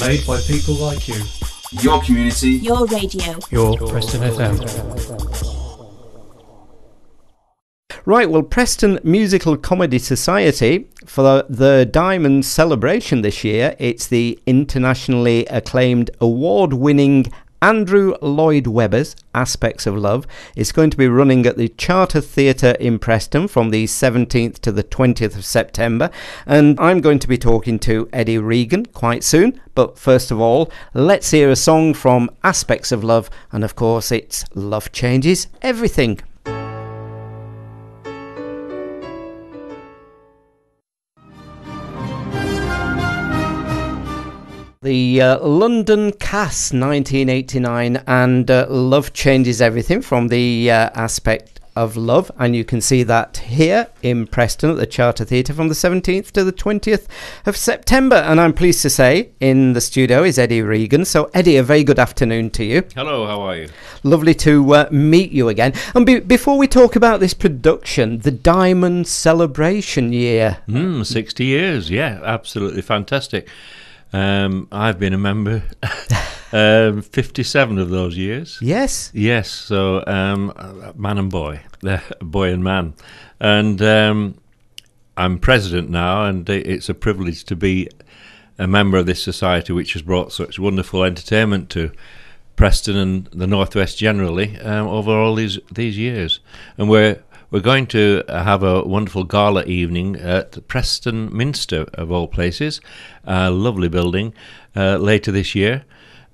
Made by people like you. Your community. Your radio. Your Preston FM. Right, well, Preston Musical Comedy Society, for the Diamond celebration this year, it's the internationally acclaimed award-winning Andrew Loyd Webber's Aspects of Love. It's going to be running at the Charter Theatre in Preston from the 17th to the 20th of September. And I'm going to be talking to Eddie Regan quite soon. But first of all, let's hear a song from Aspects of Love. And of course, it's Love Changes Everything. The London Cass 1989 and Love Changes Everything from the Aspect of Love, and you can see that here in Preston at the Charter Theatre from the 17th to the 20th of September. And I'm pleased to say in the studio is Eddie Regan. So Eddie, a very good afternoon to you. Hello, how are you? Lovely to meet you again. And before we talk about this production, the Diamond celebration year. 60 years, yeah, absolutely fantastic. I've been a member 57 of those years. Yes. Yes, so man and boy, boy and man. And I'm president now, and it's a privilege to be a member of this society which has brought such wonderful entertainment to Preston and the Northwest generally over all these years. And we're going to have a wonderful gala evening at Preston Minster, of all places, a lovely building, later this year.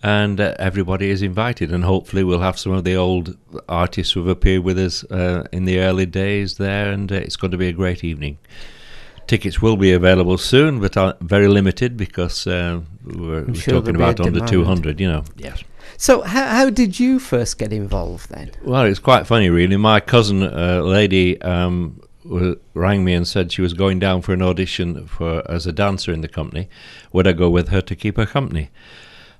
And everybody is invited, and hopefully we'll have some of the old artists who have appeared with us in the early days there, and it's going to be a great evening. Tickets will be available soon, but are very limited because we're talking about under 200, you know. Yes. So how did you first get involved then? Well, it's quite funny, really. My cousin, lady, rang me and said she was going down for an audition as a dancer in the company. Would I go with her to keep her company?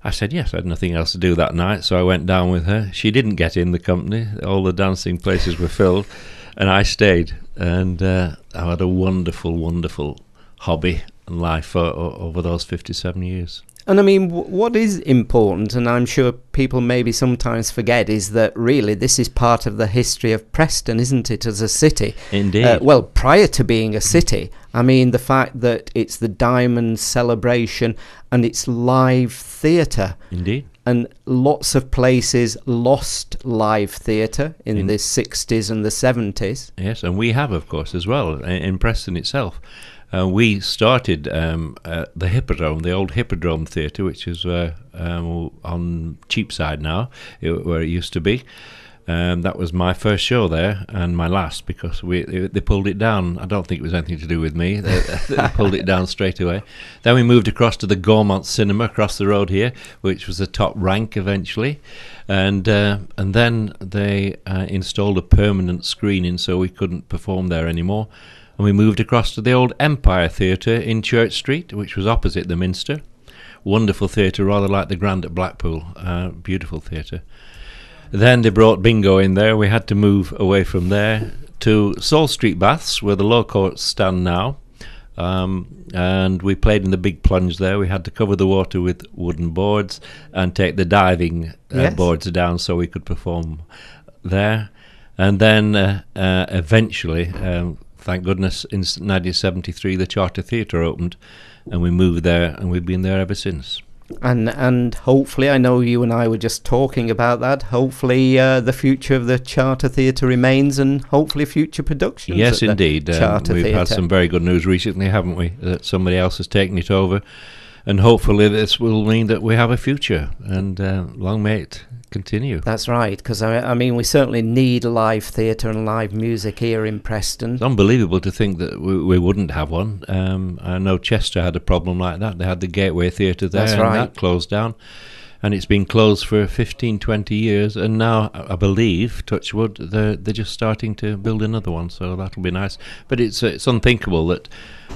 I said yes. I had nothing else to do that night, so I went down with her. She didn't get in the company. All the dancing places were filled, and I stayed. And I had a wonderful, wonderful hobby and life over those 57 years. And I mean, what is important, and I'm sure people maybe sometimes forget, is that really this is part of the history of Preston, isn't it, as a city? Indeed. Well, prior to being a city, I mean, the fact that it's the Diamond celebration and it's live theatre. Indeed. And lots of places lost live theatre in the 60s and the 70s. Yes, and we have, of course, as well, in Preston itself. We started the Hippodrome, the old Hippodrome Theatre, which is on Cheapside now, where it used to be. That was my first show there, and my last, because they pulled it down. I don't think it was anything to do with me. They pulled it down straight away. Then we moved across to the Gaumont Cinema across the road here, which was the top rank eventually. And then they installed a permanent screening, so we couldn't perform there anymore. And we moved across to the old Empire Theatre in Church Street, which was opposite the Minster. Wonderful theatre, rather like the Grand at Blackpool. Beautiful theatre. Then they brought bingo in there. We had to move away from there to Saul Street Baths, where the Law Courts stand now. And we played in the big plunge there. We had to cover the water with wooden boards and take the diving boards down so we could perform there. And then eventually... thank goodness, in 1973 the Charter Theatre opened, and we moved there, and we've been there ever since. And hopefully, I know you and I were just talking about that, hopefully the future of the Charter Theatre remains, and hopefully future productions. Yes, indeed. We've had some very good news recently, haven't we, that somebody else has taken it over, and hopefully this will mean that we have a future, and long may it continue. That's right, because I mean we certainly need live theatre and live music here in Preston. It's unbelievable to think that we wouldn't have one. I know Chester had a problem like that. They had the Gateway Theatre there. That's right. And that closed down, and it's been closed for 15-20 years, and now I believe, touch wood, they're just starting to build another one, so that'll be nice. But it's unthinkable that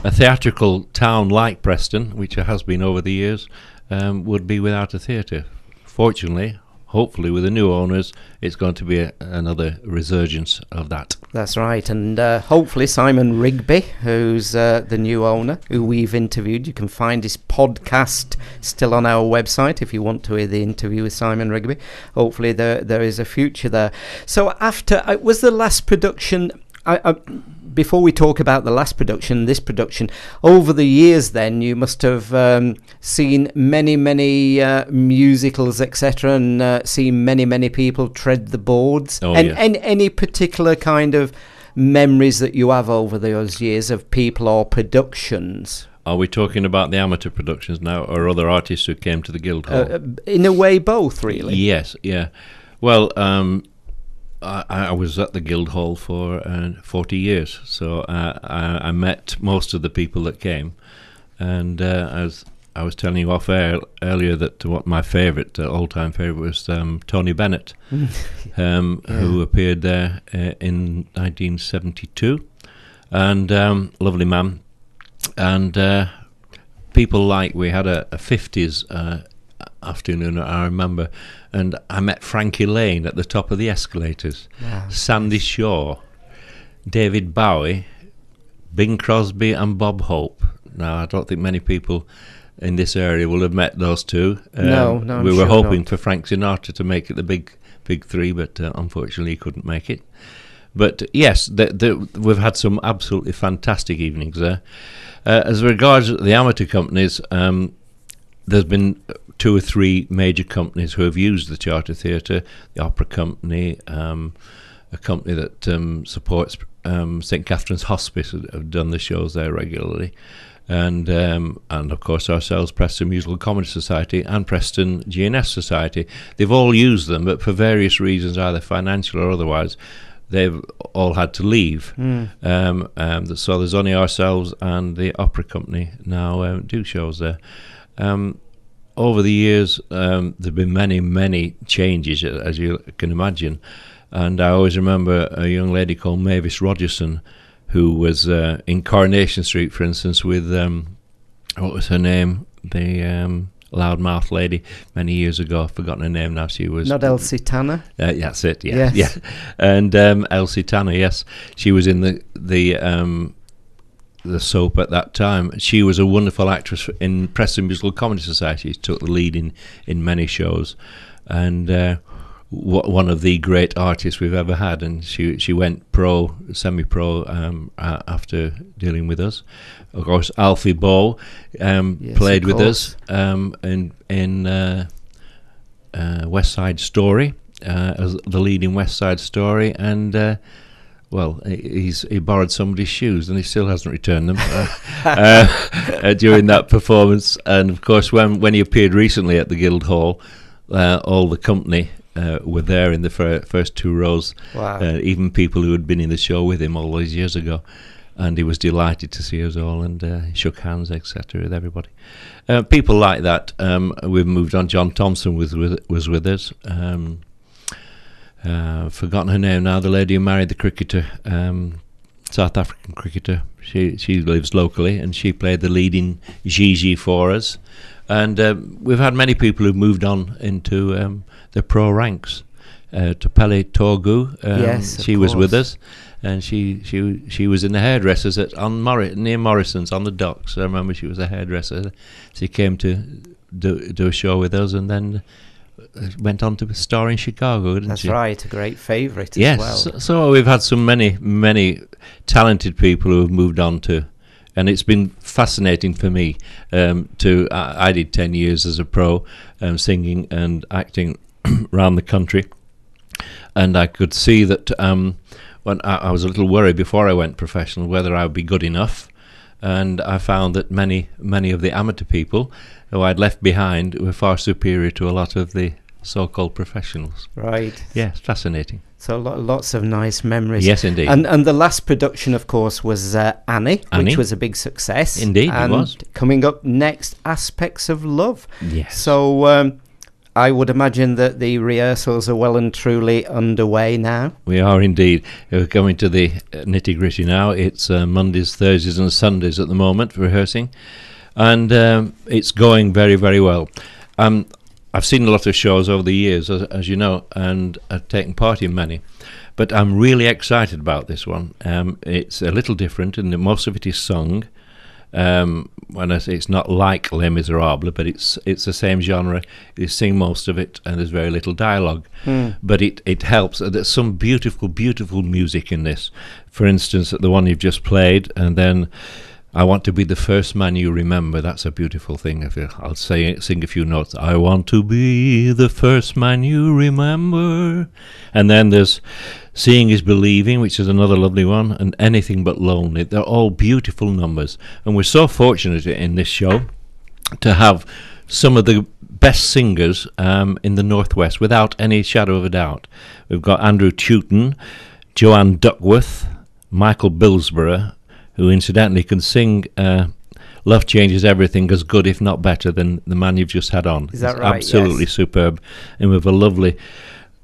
a theatrical town like Preston, which it has been over the years, would be without a theatre. Fortunately, hopefully with the new owners, it's going to be another resurgence of that. That's right, and hopefully Simon Rigby, who's the new owner, who we've interviewed. You can find his podcast still on our website if you want to hear the interview with Simon Rigby. Hopefully there is a future there. So after, was the last production... before we talk about the last production, this production, over the years then you must have seen many musicals, etc., and seen many people tread the boards. Any particular kind of memories that you have over those years of people or productions? Are we talking about the amateur productions now, or other artists who came to the Guildhall? In a way, both, really. Yes, yeah. Well, I was at the Guildhall for 40 years, so I met most of the people that came, and as I was telling you off air earlier, that what my favourite, all-time favourite, was Tony Bennett, who appeared there in 1972, and lovely man, and people like, we had a 50s afternoon, I remember, and I met Frankie Lane at the top of the escalators. Wow. Sandy Shaw, David Bowie, Bing Crosby and Bob Hope. Now, I don't think many people in this area will have met those two. No, we were hoping for Frank Sinatra to make it the big three, but unfortunately he couldn't make it. But yes, we've had some absolutely fantastic evenings there. As regards the amateur companies, there's been 2 or 3 major companies who have used the Charter Theatre, the Opera Company, a company that supports St Catherine's Hospice, have done the shows there regularly, and of course ourselves, Preston Musical Comedy Society and Preston GNS Society. They've all used them, but for various reasons, either financial or otherwise, they've all had to leave. So there's only ourselves and the Opera Company now do shows there. Over the years, there have been many changes, as you can imagine. And I always remember a young lady called Mavis Rogerson, who was in Coronation Street, for instance, with, what was her name? The loudmouth lady many years ago. I've forgotten her name now. She was... Not Elsie Tanner? That's it, yeah. Yes. Yeah. And Elsie Tanner, yes. She was in the soap at that time. She was a wonderful actress in Preston Musical Comedy Society. She took the lead in many shows, and one of the great artists we've ever had. And she went semi-pro after dealing with us. Of course, Alfie Bow played with us in West Side Story, as the lead in West Side Story, and well, he borrowed somebody's shoes and he still hasn't returned them during that performance. And of course, when he appeared recently at the Guildhall, all the company were there in the first 2 rows. Wow. Even people who had been in the show with him all those years ago. And he was delighted to see us all, and he shook hands, etc., with everybody. People like that. We've moved on. John Thompson was with us. Forgotten her name now, the lady who married the cricketer, South African cricketer. She lives locally, and she played the lead in Gigi for us. And we've had many people who've moved on into the pro ranks. Topele Torgu, yes, she was with us, and she was in the hairdressers near Morrison's on the docks. I remember she was a hairdresser. She came to do a show with us, and then went on to star in Chicago, didn't she? That's right, a great favourite as well. So we've had so many talented people who have moved on to, and it's been fascinating for me I did 10 years as a pro, singing and acting around the country, and I could see that when I was a little worried before I went professional whether I would be good enough, and I found that many of the amateur people who I'd left behind were far superior to a lot of the so-called professionals. Right. Yes, fascinating. So lots of nice memories. Yes, indeed. And the last production, of course, was Annie, which was a big success. Indeed, and it was. Coming up next, Aspects of Love. Yes. So I would imagine that the rehearsals are well and truly underway now. We are indeed. We're coming to the nitty-gritty now. It's Mondays, Thursdays and Sundays at the moment for rehearsing. And it's going very, very well. I've seen a lot of shows over the years, as you know, and I've taken part in many. But I'm really excited about this one. It's a little different, and most of it is sung. When I say it's not like Les Miserables, but it's the same genre. You sing most of it, and there's very little dialogue. But it helps. There's some beautiful, beautiful music in this. For instance, the one you've just played, and then I want to be the first man you remember. That's a beautiful thing. I'll sing a few notes. I want to be the first man you remember. And then there's Seeing is Believing, which is another lovely one, and Anything But Lonely. They're all beautiful numbers. And we're so fortunate in this show to have some of the best singers in the Northwest, without any shadow of a doubt. We've got Andrew Tewton, Joanne Duckworth, Michael Billsborough, who incidentally can sing Love Changes Everything as good, if not better, than the man you've just had on. Is that It's right? absolutely Yes. superb. And we have a lovely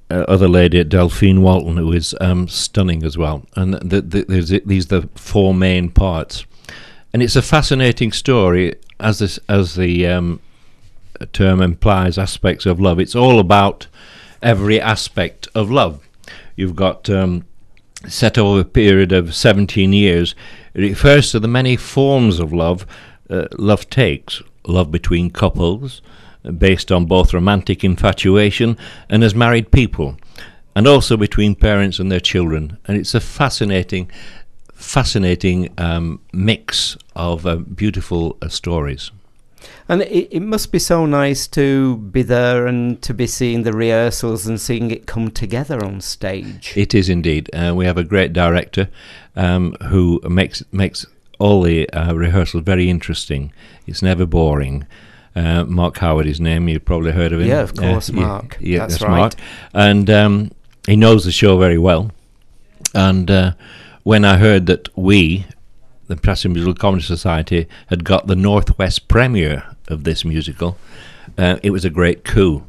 other lady, Delphine Walton, who is stunning as well. And these are the four main parts. And it's a fascinating story, as the term implies, aspects of love. It's all about every aspect of love. You've got set over a period of 17 years. It refers to the many forms of love love takes. Love between couples, based on both romantic infatuation and as married people, and also between parents and their children. And it's a fascinating mix of beautiful stories. And it must be so nice to be there and to be seeing the rehearsals and seeing it come together on stage. It is indeed. We have a great director who makes all the rehearsals very interesting. It's never boring. Mark Howard, his name, you've probably heard of him. Yeah, of course, Mark. Yeah, that's that's right. Mark. And he knows the show very well. And when I heard that we, the Preston Musical Comedy Society, had got the Northwest premiere of this musical, it was a great coup.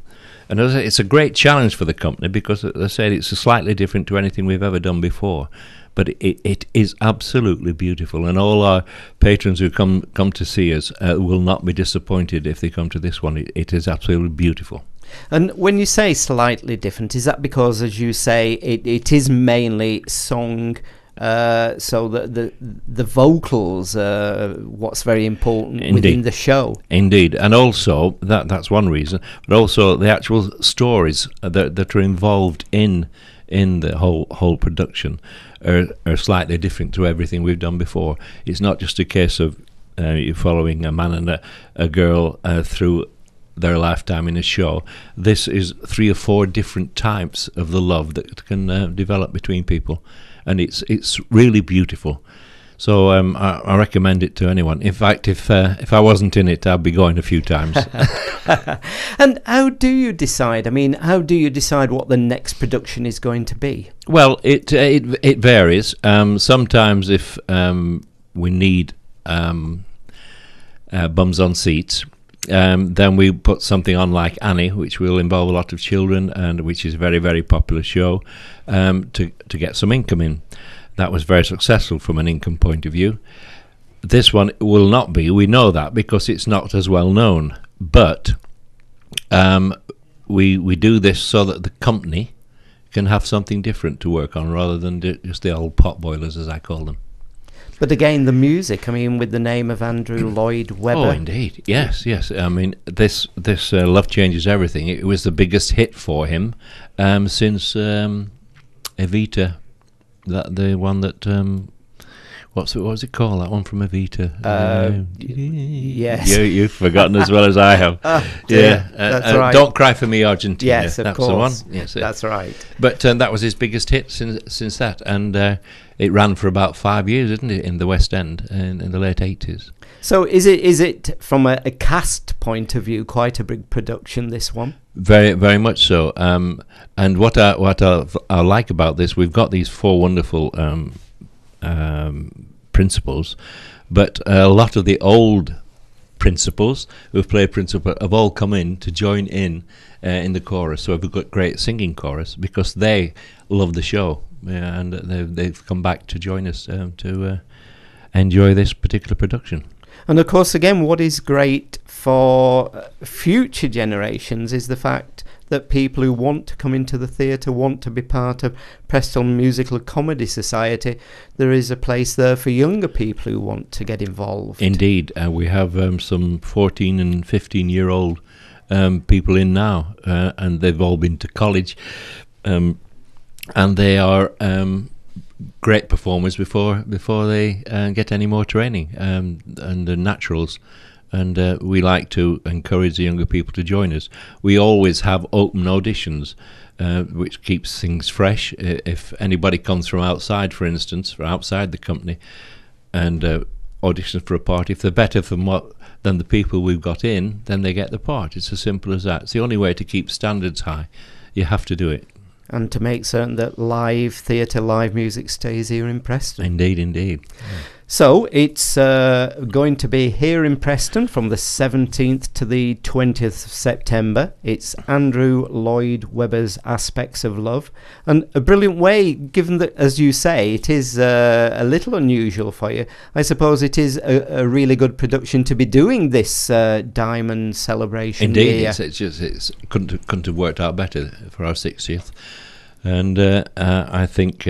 And as I say, it's a great challenge for the company, because, as I said, it's slightly different to anything we've ever done before. But it is absolutely beautiful, and all our patrons who come to see us will not be disappointed if they come to this one. It is absolutely beautiful. And when you say slightly different, is that because, as you say, it is mainly song, so the vocals are what's very important within the show? Indeed, and also that's one reason, but also the actual stories that are involved in the whole production are slightly different to everything we've done before. It's not just a case of you following a man and a girl through their lifetime in a show. This is 3 or 4 different types of the love that can develop between people, and it's really beautiful. So I recommend it to anyone. In fact, if I wasn't in it, I'd be going a few times. And how do you decide? I mean, how do you decide what the next production is going to be? Well, it varies. Sometimes if we need bums on seats, then we put something on like Annie, which will involve a lot of children, and which is a very, very popular show, to get some income in. That was very successful from an income point of view. This one will not be. We know that because it's not as well known. But we do this so that the company can have something different to work on, rather than just the old pot boilers, as I call them. But again, the music, I mean, with the name of Andrew Loyd Webber. Oh, indeed. Yes. I mean, this Love Changes Everything, it was the biggest hit for him since Evita. The one that what was it called? That one from Evita. Yes. You've forgotten as well as I have. That's right. Don't Cry for Me, Argentina. Yes, of That's course. the one. Yes, that's right. But that was his biggest hit since that, and it ran for about 5 years, didn't it, in the West End in the late 80s. So is it from a cast point of view quite a big production, this one? Very, very much so. And what I like about this, we've got these 4 wonderful principals, but a lot of the old principals who've played principal have all come in to join in the chorus. So we've got great singing chorus because they love the show, and they've come back to join us to enjoy this particular production. And of course, again, what is great for future generations is the fact that people who want to come into the theatre, want to be part of Preston Musical Comedy Society, there is a place there for younger people who want to get involved. Indeed, we have some 14 and 15-year-old people in now, and they've all been to college, and they are great performers before they get any more training, and the naturals. And we like to encourage the younger people to join us. We always have open auditions, which keeps things fresh. If anybody comes from outside, for instance, from outside the company, and auditions for a part, if they're better than the people we've got in, then they get the part. It's as simple as that. It's the only way to keep standards high. You have to do it. And to make certain that live theatre, live music stays here in Preston. Indeed, indeed. Yeah. So it's going to be here in Preston from the 17th to the 20th of September. It's Andrew Loyd Webber's Aspects of Love. And a brilliant way, given that, as you say, it is a little unusual for you. I suppose it is a really good production to be doing this Diamond celebration. Indeed, it's couldn't have worked out better for our 60th. And I think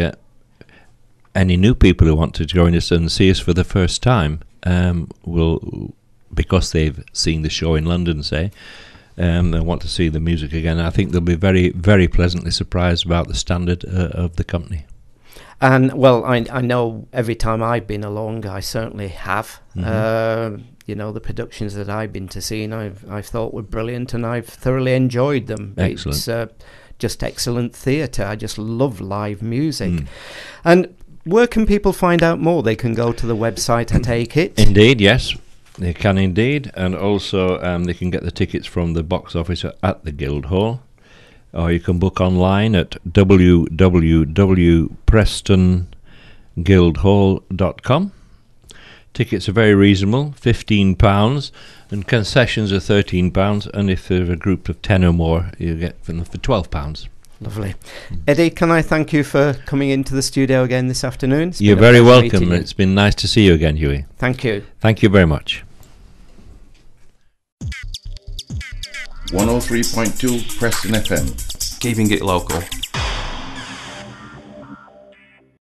any new people who want to join us and see us for the first time will, because they've seen the show in London, say, they want to see the music again. I think they'll be very, very pleasantly surprised about the standard of the company. And, well, I know every time I've been along, I certainly have. Mm-hmm. The productions that I've been to see, and I've thought were brilliant, and I've thoroughly enjoyed them. Excellent. It's just excellent theatre. I just love live music. And where can people find out more? They can go to the website, I take it. Indeed, yes, they can indeed. And also they can get the tickets from the box office at the Guildhall. Or you can book online at www.prestonguildhall.com. Tickets are very reasonable, £15, and concessions are £13. And if there's a group of 10 or more, you get them for £12. Lovely. Eddie, can I thank you for coming into the studio again this afternoon? You're very welcome. It's been nice to see you again, Huey. Thank you. Thank you very much. 103.2 Preston FM. Keeping it local.